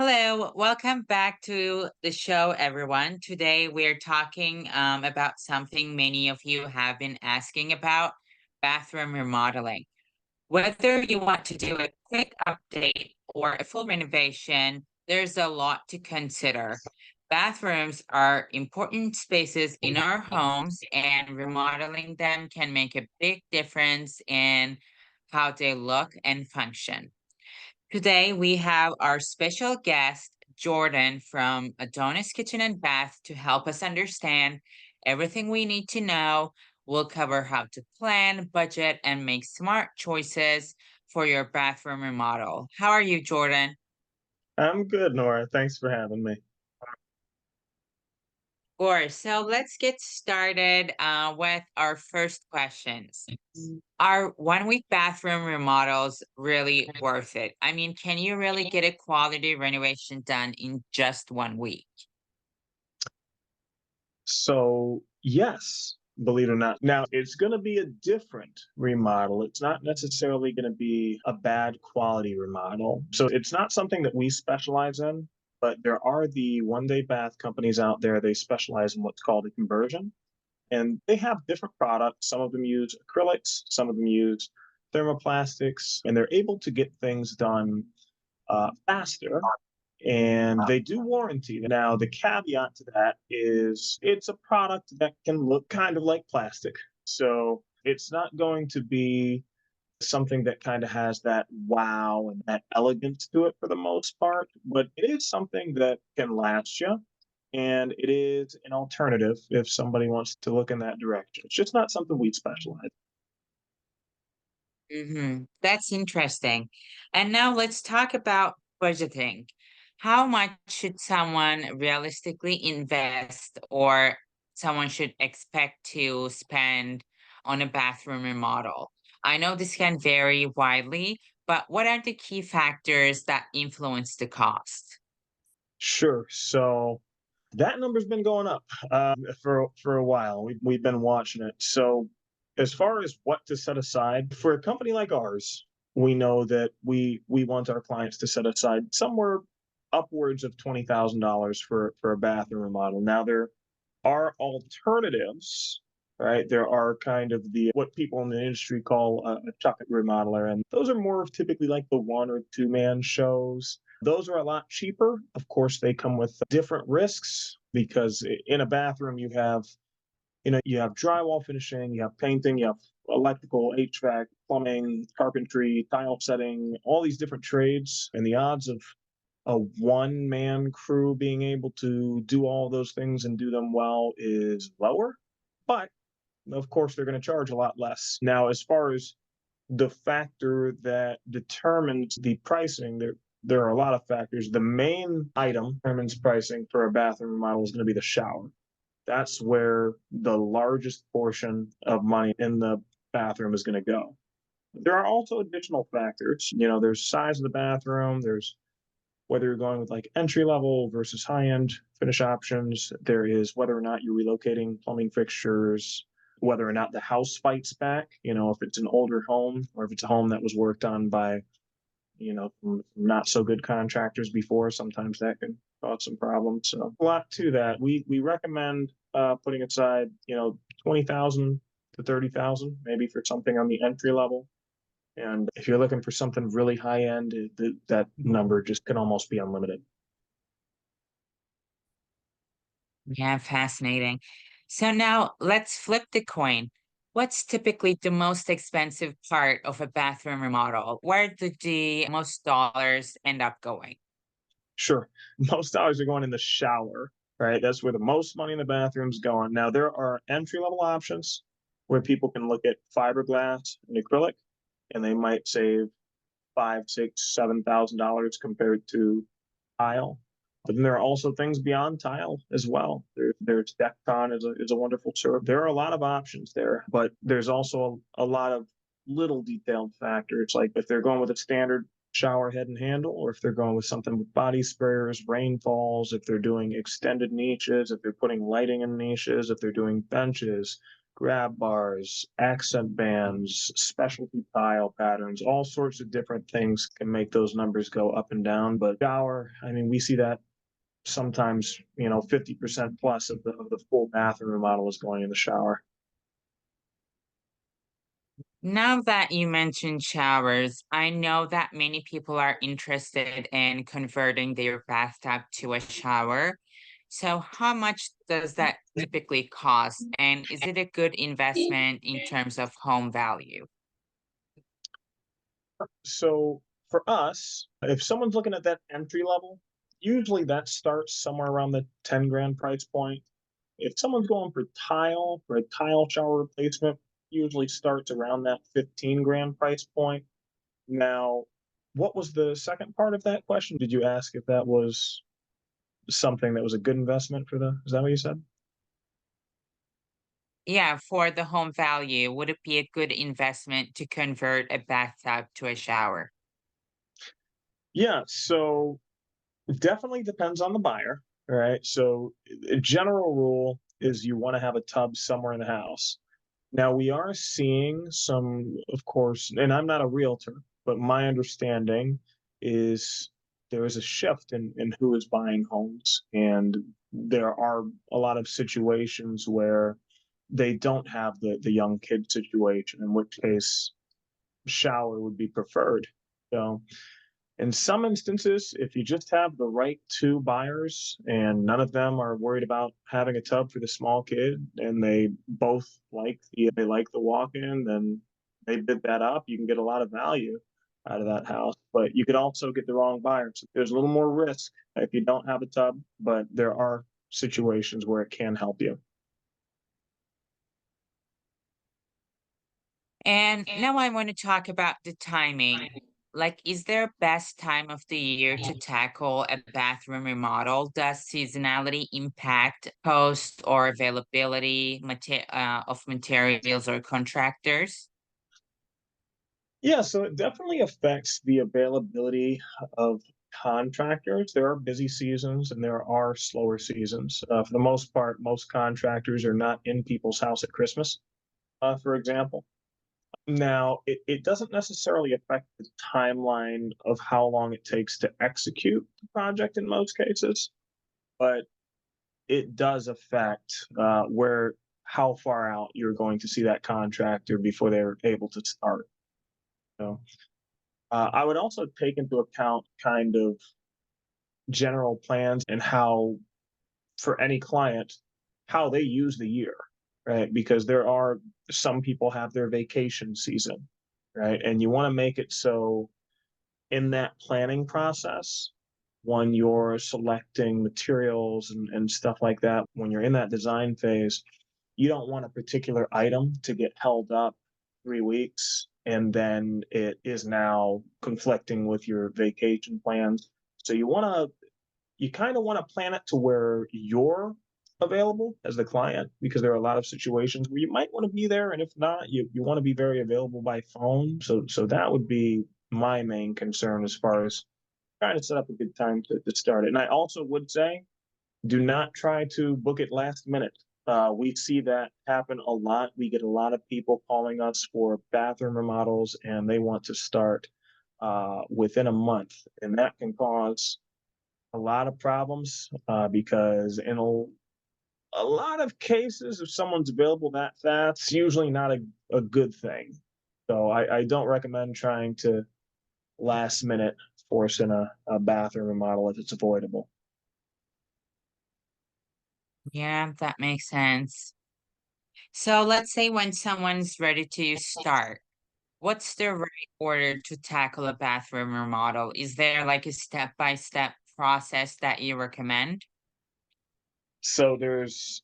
Hello, welcome back to the show, everyone. Today we're talking about something many of you have been asking about bathroom remodeling. Whether you want to do a quick update or a full renovation, there's a lot to consider. Bathrooms are important spaces in our homes, and remodeling them can make a big difference in how they look and function. Today, we have our special guest, Jordan from Adonis Kitchen and Bath, to help us understand everything we need to know. We'll cover how to plan, budget, and make smart choices for your bathroom remodel. How are you, Jordan? I'm good, Nora. Thanks for having me. Sure. So let's get started with our first questions. Are 1 week bathroom remodels really worth it? I mean, can you really get a quality renovation done in just 1 week? So, yes, believe it or not. Now, it's going to be a different remodel. It's not necessarily going to be a bad quality remodel. So, it's not something that we specialize in, but there are the one day bath companies out there. They specialize in what's called a conversion, and they have different products. Some of them use acrylics, some of them use thermoplastics, and they're able to get things done faster, and they do warranty. Now, the caveat to that is it's a product that can look kind of like plastic. So it's not going to be something that kind of has that wow and that elegance to it for the most part, but it is something that can last you. And it is an alternative if somebody wants to look in that direction. It's just not something we specialize. That's interesting. And now let's talk about budgeting. How much should someone realistically invest or someone should expect to spend on a bathroom remodel? I know this can vary widely, but what are the key factors that influence the cost? Sure. So that number's been going up for a while. We've been watching it. So as far as what to set aside for a company like ours, we know that we want our clients to set aside somewhere upwards of $20,000 for a bathroom remodel. Now there are alternatives. Right, there are kind of the what people in the industry call a tucket remodeler, and those are more of typically like the 1 or 2 man shows. Those are a lot cheaper. Of course, they come with different risks because in a bathroom you have drywall finishing, you have painting, you have electrical, HVAC, plumbing, carpentry, tile setting, all these different trades, and the odds of a one-man crew being able to do all those things and do them well is lower. But of course, they're going to charge a lot less. Now, as far as the factor that determines the pricing, there are a lot of factors. The main item determines pricing for a bathroom remodel is going to be the shower. That's where the largest portion of money in the bathroom is going to go. There are also additional factors. There's size of the bathroom. There's whether you're going with like entry level versus high end finish options. There is whether or not you're relocating plumbing fixtures, whether or not the house fights back. If it's an older home or if it's a home that was worked on by, from not so good contractors before, sometimes that can cause some problems. So a lot to that. We recommend putting aside, 20,000 to 30,000, maybe for something on the entry level. And if you're looking for something really high end, that number just can almost be unlimited. Yeah, fascinating. So now let's flip the coin. What's typically the most expensive part of a bathroom remodel? Where do the most dollars end up going? Sure, most dollars are going in the shower, right? That's where the most money in the bathroom's going. Now there are entry level options where people can look at fiberglass and acrylic, and they might save five, six, $7,000 compared to tile. But then there are also things beyond tile as well. There's Decton is a wonderful service. There are a lot of options there, but there's also a lot of little detailed factors. Like if they're going with a standard shower head and handle, or if they're going with something with body sprayers, rainfalls, if they're doing extended niches, if they're putting lighting in niches, if they're doing benches, grab bars, accent bands, specialty tile patterns, all sorts of different things can make those numbers go up and down. But shower, I mean, we see that sometimes, 50% plus of the full bathroom remodel is going in the shower. Now that you mentioned showers, I know that many people are interested in converting their bathtub to a shower. So, how much does that typically cost? And is it a good investment in terms of home value? So for us, if someone's looking at that entry level, usually that starts somewhere around the 10 grand price point. If someone's going for a tile shower replacement, usually starts around that 15 grand price point. Now, what was the second part of that question? Did you ask if that was something that was a good investment for the, is that what you said? Yeah, for the home value, would it be a good investment to convert a bathtub to a shower? Yeah, so definitely depends on the buyer, right? So a general rule is you want to have a tub somewhere in the house. Now we are seeing some, of course, and I'm not a realtor, but my understanding is there is a shift in who is buying homes, and there are a lot of situations where they don't have the young kid situation, in which case shower would be preferred. So in some instances, if you just have the right two buyers and none of them are worried about having a tub for the small kid and they both like the walk-in, then they bid that up. You can get a lot of value out of that house. But you could also get the wrong buyer. So there's a little more risk if you don't have a tub, but there are situations where it can help you. And now I want to talk about the timing. Like, is there a best time of the year to tackle a bathroom remodel? Does seasonality impact cost or availability of materials or contractors? Yeah, so it definitely affects the availability of contractors. There are busy seasons and there are slower seasons. For the most part, most contractors are not in people's house at Christmas, for example. Now, it doesn't necessarily affect the timeline of how long it takes to execute the project in most cases, but it does affect where how far out you're going to see that contractor before they're able to start. So I would also take into account kind of general plans and how, for any client, how they use the year, right? Because there are some people have their vacation season, right? And you want to make it so in that planning process, when you're selecting materials and stuff like that, when you're in that design phase, you don't want a particular item to get held up 3 weeks and then it is now conflicting with your vacation plans. So you kind of want to plan it to where you're available as the client, because there are a lot of situations where you might want to be there, and if not, you want to be very available by phone. So that would be my main concern as far as trying to set up a good time to start it. And I also would say, do not try to book it last minute. We see that happen a lot. We get a lot of people calling us for bathroom remodels, and they want to start within a month, and that can cause a lot of problems because in a lot of cases, if someone's available that fast, it's usually not a good thing. So I don't recommend trying to last minute force in a bathroom remodel if it's avoidable. Yeah, that makes sense. So let's say when someone's ready to start, what's the right order to tackle a bathroom remodel? Is there like a step-by-step process that you recommend? So there's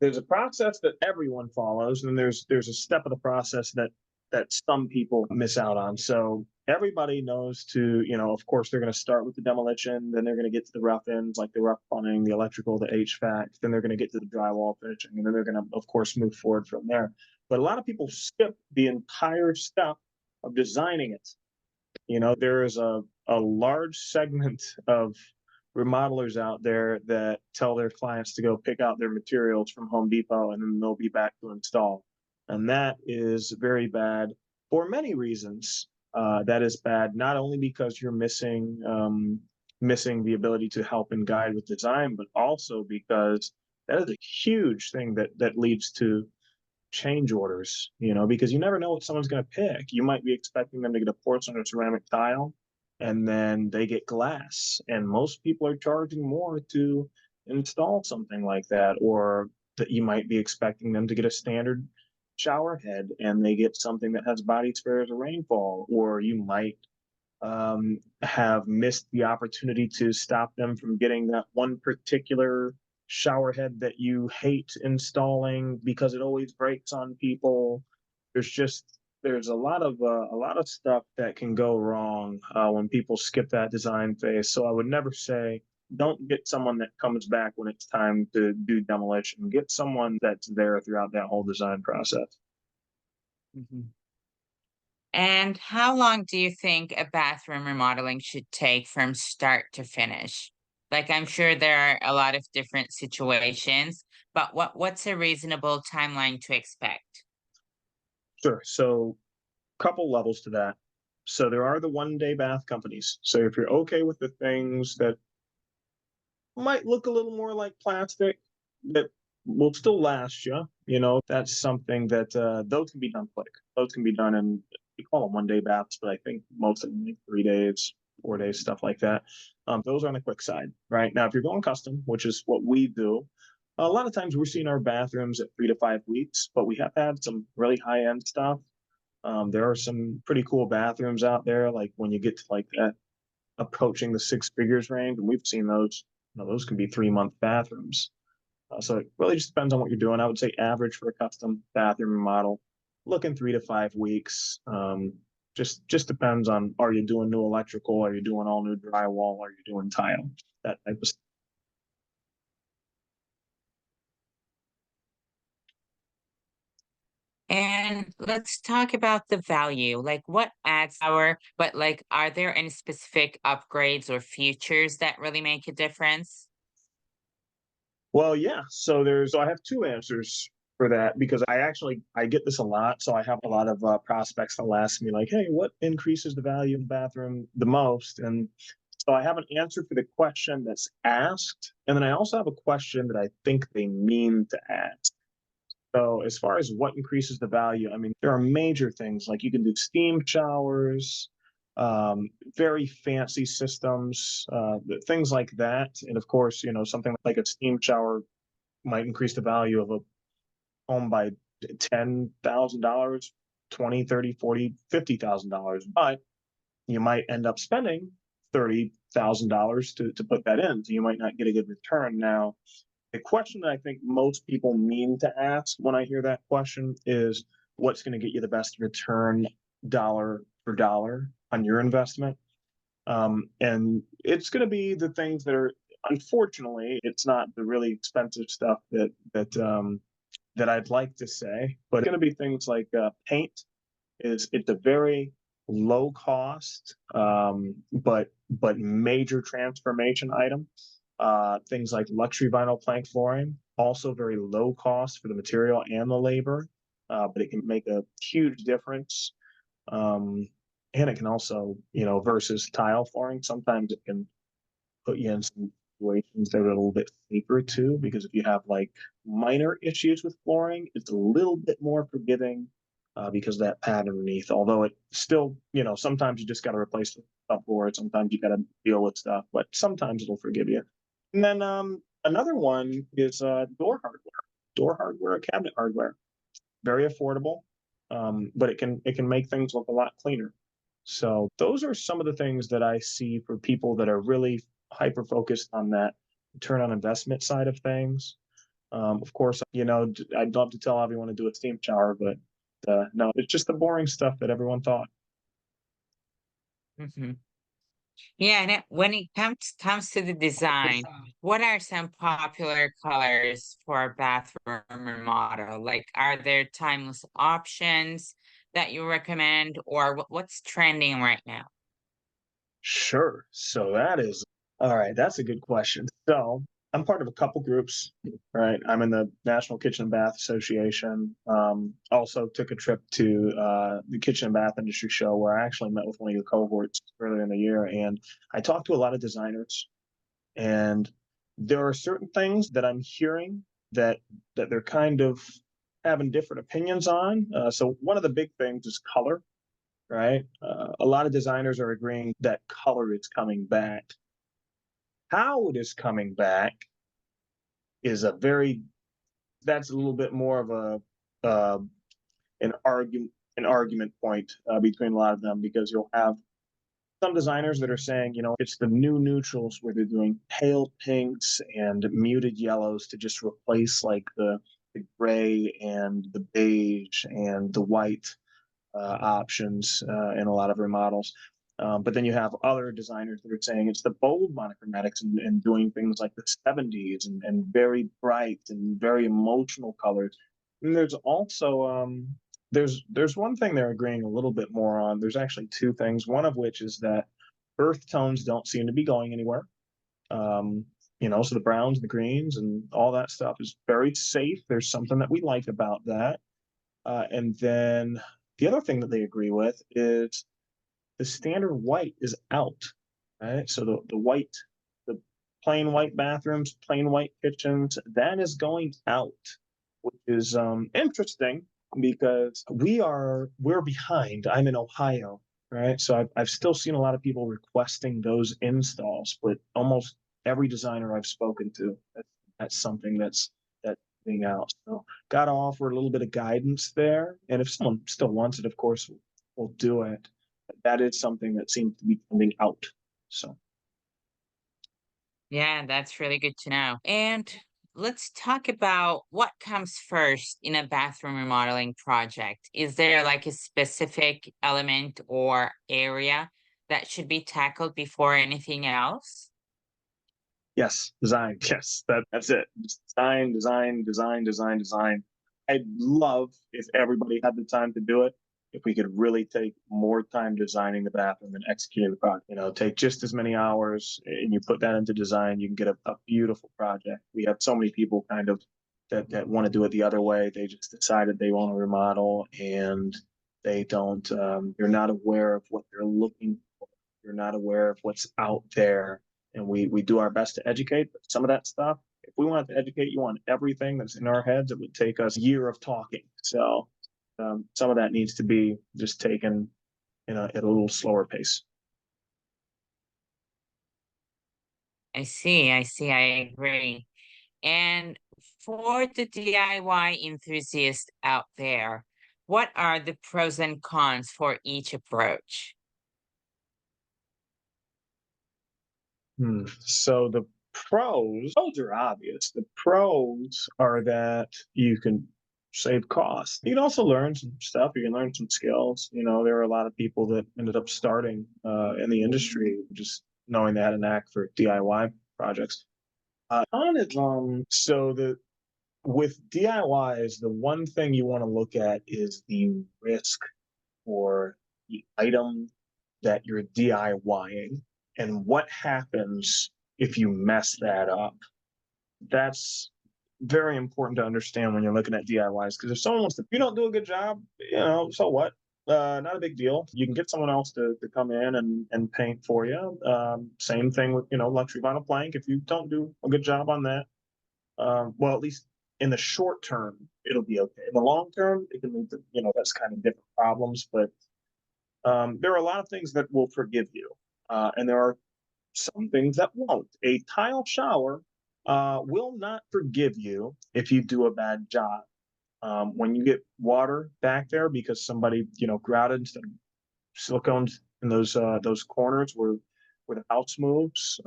a process that everyone follows, and there's a step of the process that some people miss out on. So everybody knows to, of course, they're going to start with the demolition, then they're going to get to the rough ends, like the rough plumbing, the electrical, the HVAC, then they're going to get to the drywall finishing, and then they're going to, of course, move forward from there. But a lot of people skip the entire step of designing it. There is a large segment of remodelers out there that tell their clients to go pick out their materials from Home Depot and then they'll be back to install. And that is very bad for many reasons. That is bad not only because you're missing the ability to help and guide with design, but also because that is a huge thing that leads to change orders, because you never know what someone's going to pick. You might be expecting them to get a porcelain or ceramic tile, and then they get glass. And most people are charging more to install something like that, or that you might be expecting them to get a standard shower head and they get something that has body spares or rainfall, or you might have missed the opportunity to stop them from getting that one particular shower head that you hate installing because it always breaks on people. There's a lot of stuff that can go wrong when people skip that design phase. So I would never say don't get someone that comes back when it's time to do demolition. Get someone that's there throughout that whole design process. Mhm. And how long do you think a bathroom remodeling should take from start to finish? Like, I'm sure there are a lot of different situations, but what's a reasonable timeline to expect? Sure. So couple levels to that. So there are the 1 day bath companies. So if you're okay with the things that might look a little more like plastic that will still last you, that's something that those can be done quick. Those can be done in, we call them 1 day baths, but I think most of them like 3 days, 4 days, stuff like that. Those are on the quick side. Right now, if you're going custom, which is what we do, a lot of times we're seeing our bathrooms at 3 to 5 weeks, but we have had some really high end stuff. There are some pretty cool bathrooms out there, like when you get to like that approaching the six figures range, and we've seen those. Those can be 3 month bathrooms. So it really just depends on what you're doing. I would say average for a custom bathroom remodel, looking 3 to 5 weeks. Just depends on, are you doing new electrical? Are you doing all new drywall? Are you doing tile? That type of stuff. And let's talk about the value. Like, what adds power, but like, are there any specific upgrades or features that really make a difference? Well, yeah. So I have two answers for that because I get this a lot. So I have a lot of prospects that'll ask me like, "Hey, what increases the value of the bathroom the most?" And so I have an answer for the question that's asked, and then I also have a question that I think they mean to ask. So as far as what increases the value, I mean, there are major things like you can do steam showers, very fancy systems, things like that. And of course, something like a steam shower might increase the value of a home by $10,000, 20, 30, 40, $50,000. But you might end up spending $30,000 to put that in. So you might not get a good return. Now, the question that I think most people mean to ask when I hear that question is what's going to get you the best return dollar for dollar on your investment? And it's going to be the things that are, unfortunately, it's not the really expensive stuff that I'd like to say, but it's going to be things like paint. It's a very low cost, but major transformation item. Things like luxury vinyl plank flooring, also very low cost for the material and the labor, but it can make a huge difference. Um, and it can also, versus tile flooring, sometimes it can put you in some situations that are a little bit safer too, because if you have like minor issues with flooring, it's a little bit more forgiving because of that pad underneath. Although it still, sometimes you just got to replace the subfloor, sometimes you got to deal with stuff, but sometimes it'll forgive you. And then another one is door hardware, cabinet hardware, very affordable, but it can make things look a lot cleaner. So those are some of the things that I see for people that are really hyper focused on that return on investment side of things. Of course, I'd love to tell everyone to do a steam shower, but no, it's just the boring stuff that everyone thought. Mhm. Yeah, and when it comes to the design, what are some popular colors for a bathroom remodel? Like, are there timeless options that you recommend, or what's trending right now? Sure. So that is all right. That's a good question. So I'm part of a couple groups, right? I'm in the National Kitchen and Bath Association. Also took a trip to the Kitchen and Bath Industry Show where I actually met with one of your cohorts earlier in the year, and I talked to a lot of designers. And there are certain things that I'm hearing that they're kind of having different opinions on. So one of the big things is color, right? A lot of designers are agreeing that color is coming back. How it is coming back is a very that's a little bit more of a an argument point between a lot of them because you'll have some designers that are saying, it's the new neutrals where they're doing pale pinks and muted yellows to just replace like the gray and the beige and the white options in a lot of remodels. But then you have other designers that are saying it's the bold monochromatics and doing things like the 70s and very bright and very emotional colors. And there's also there's one thing they're agreeing a little bit more on. There's actually two things. One of which is that earth tones don't seem to be going anywhere. So the browns, the greens, and all that stuff is very safe. There's something that we like about that. And then the other thing that they agree with is the standard white is out, right? So the white, the plain white bathrooms, plain white kitchens, that is going out, which is interesting because we're behind. I'm in Ohio, right? So I've still seen a lot of people requesting those installs, but almost every designer I've spoken to, that's something that's being out. So got to offer a little bit of guidance there, and if someone still wants it, of course, we'll do it. But that is something that seems to be coming out. So Yeah, that's really good to know. And let's talk about what comes first in a bathroom remodeling project. Is there like a specific element or area that should be tackled before anything else? yes, design. Yes, that's it. Just design, design, design, design, design. I'd love if everybody had the time to do it. If we could really take more time designing the bathroom and executing the project, take just as many hours and you put that into design, you can get a beautiful project. We have so many people kind of that want to do it the other way. They just decided they want to remodel and they don't, they're not aware of what they're looking for. You're not aware of what's out there. And we do our best to educate, but some of that stuff, if we wanted to educate you on everything that's in our heads, it would take us a year of talking. So some of that needs to be just taken at a little slower pace. I see, I agree. And for the DIY enthusiast out there, what are the pros and cons for each approach? So the pros are obvious. The pros are that you can save costs. You can also learn some stuff. You can learn some skills. There are a lot of people that ended up starting in the industry just knowing they had a knack for DIY projects. On it, so the with DIYs, the one thing you want to look at is the risk for the item that you're DIYing and what happens if you mess that up. That's very important to understand when you're looking at DIYs because if you don't do a good job, so what? Not a big deal. You can get someone else to come in and paint for you. Same thing with luxury vinyl plank. If you don't do a good job on that, well, at least in the short term, it'll be okay. In the long term, it can lead to that's kind of different problems. But there are a lot of things that will forgive you, and there are some things that won't. A tile shower will not forgive you if you do a bad job. When you get water back there because somebody grouted some silicones in those corners where the house moves,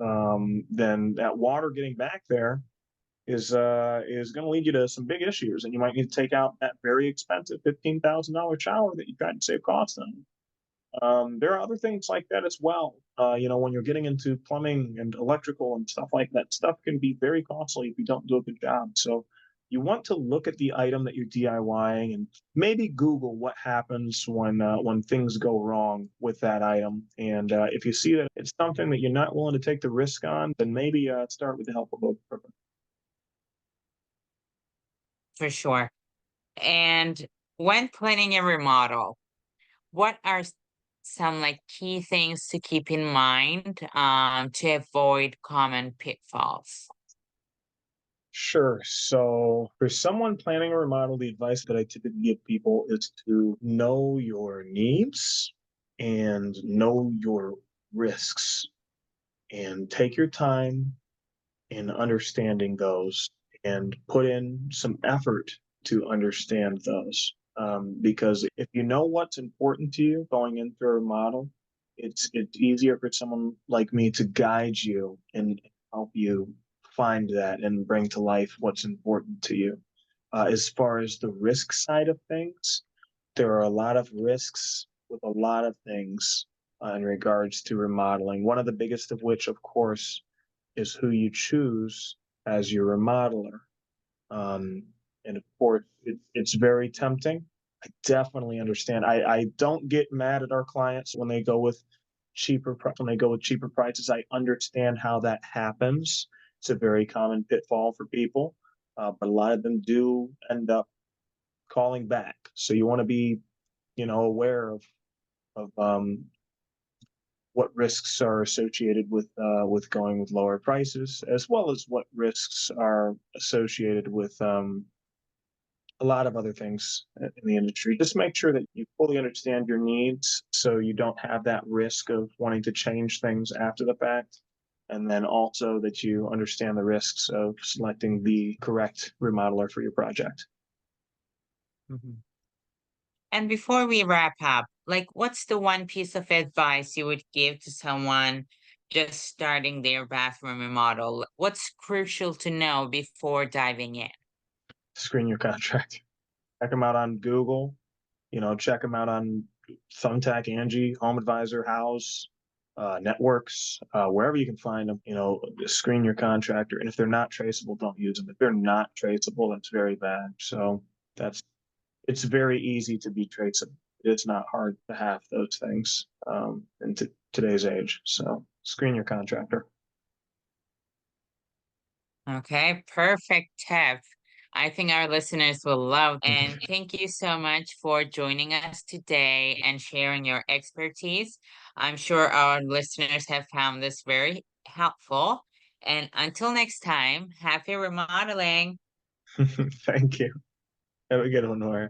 then that water getting back there is going to lead you to some big issues, and you might need to take out that very expensive $15,000 shower that you tried to save costs on. There are other things like that as well. When you're getting into plumbing and electrical and stuff like that, stuff can be very costly if you don't do a good job. So you want to look at the item that you're DIYing and maybe Google what happens when things go wrong with that item. And if you see that it's something that you're not willing to take the risk on, then maybe start with the help of a professional. for sure. And when planning a remodel, what are some like key things to keep in mind to avoid common pitfalls? Sure. So, for someone planning a remodel, the advice that I typically give people is to know your needs and know your risks and take your time in understanding those and put in some effort to understand those. Because if you know what's important to you going into a remodel, it's easier for someone like me to guide you and help you find that and bring to life what's important to you. As far as the risk side of things, there are a lot of risks with a lot of things in regards to remodeling. One of the biggest of which, of course, is who you choose as your remodeler. Um, and of course, it's very tempting. I definitely understand. I don't get mad at our clients when they go with when they go with cheaper prices. I understand how that happens. It's a very common pitfall for people, but a lot of them do end up calling back. So you want to be, aware of what risks are associated with going with lower prices, as well as what risks are associated with a lot of other things in the industry. Just make sure that you fully understand your needs, so you don't have that risk of wanting to change things after the fact. And then also that you understand the risks of selecting the correct remodeler for your project. Mhm. And before we wrap up, like what's the one piece of advice you would give to someone just starting their bathroom remodel? What's crucial to know before diving in? Screen your contract. Check them out on Google. Check them out on Thumbtack, Angie, Home Advisor, House, networks, wherever you can find them. Screen your contractor, and if they're not traceable, don't use them. If they're not traceable, that's very bad. So that's it's very easy to be traceable. It's not hard to have those things in today's age. So screen your contractor. Okay, perfect tip. I think our listeners will love. And thank you so much for joining us today and sharing your expertise. I'm sure our listeners have found this very helpful. And until next time, happy remodeling. Thank you. Have a good one, Laura.